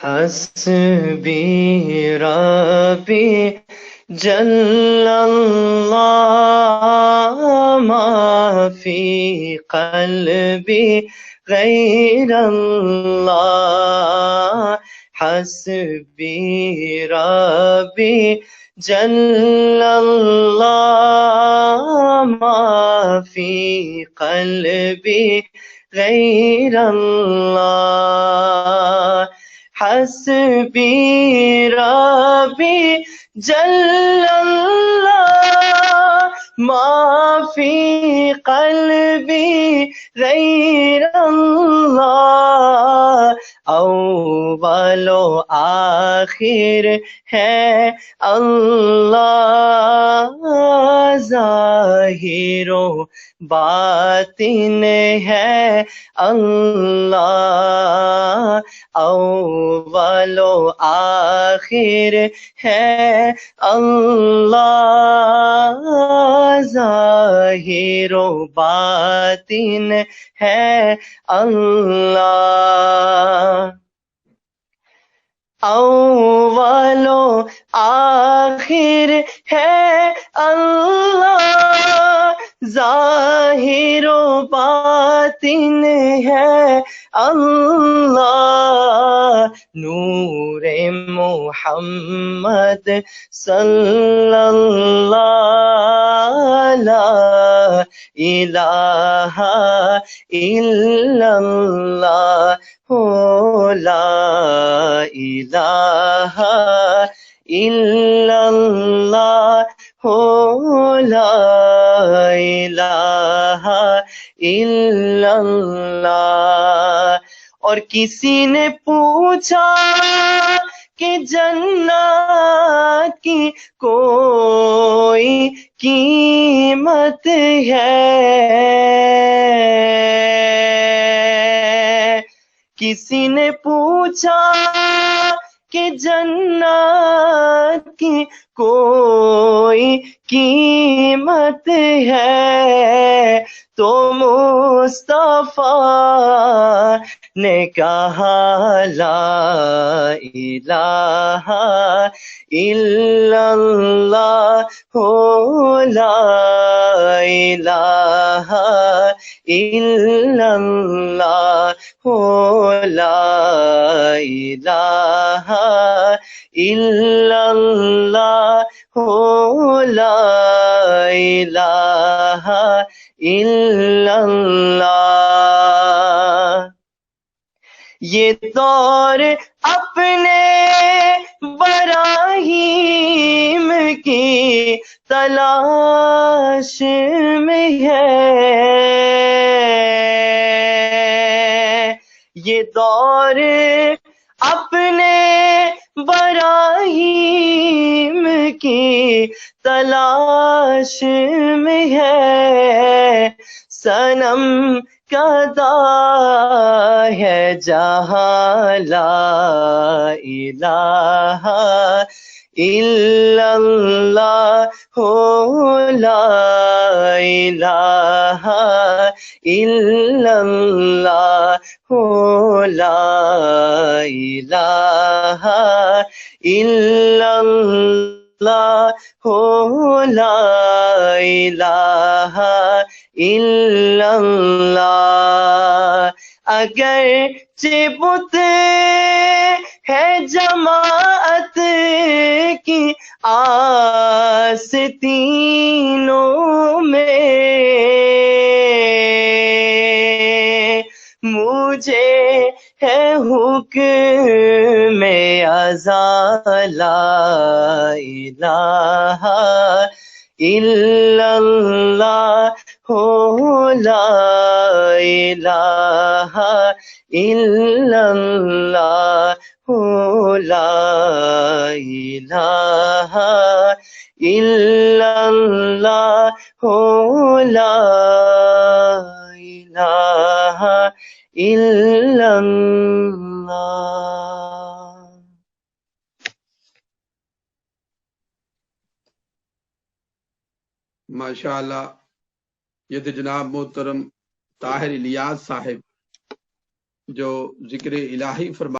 حسبي ربي جل الله، ما في قلبي غير الله. حسبي ربي جل الله، ما في قلبي غير الله. حسبي ربي جل الله، ما في قلبي غير الله. اول و آخر ہے اللہ، ظاہر و باطن ہے اللہ. اول و آخر ہے اللہ، ظاہر و باطن ہے اللہ. اول و آخر ہے اللہ، ظاہر و باطن ہے اللہ. نور محمد صلی اللہ، لا الہ الا اللہ، لا الہ الا اللہ، لا الہ الا اللہ. اور کسی نے پوچھا کہ جنت کی کوئی قیمت ہے؟ کسی نے پوچھا کہ جنت کی کوئی قیمت ہے؟ تو مصطفیٰ نے کہا لا الہ الا اللہ، لا الہ الا اللہ، لا الہ الا اللہ، لا الہ الا اللہ. یہ دور اپنے براہیم کی تلاش میں ہے، یہ دور اپنے براہیم کی تلاش میں ہے. صنم کدا ہے جہاں لا الہ الا اللہ، لا الہ الا اللہ، لا الہ الا اللہ، لا الہ الا اللہ. اگرچہ بت ہے جماعت کی آستینوں میں، مجھے ہے حکم ازاں لا الہ الا اللہ، لا الہ الا اللہ، لا الہ الا اللہ، لا الہ الا اللہ. ماشاءاللہ. یہ تھے جناب محترم طاہر الیاس صاحب جو ذکر الہی فرما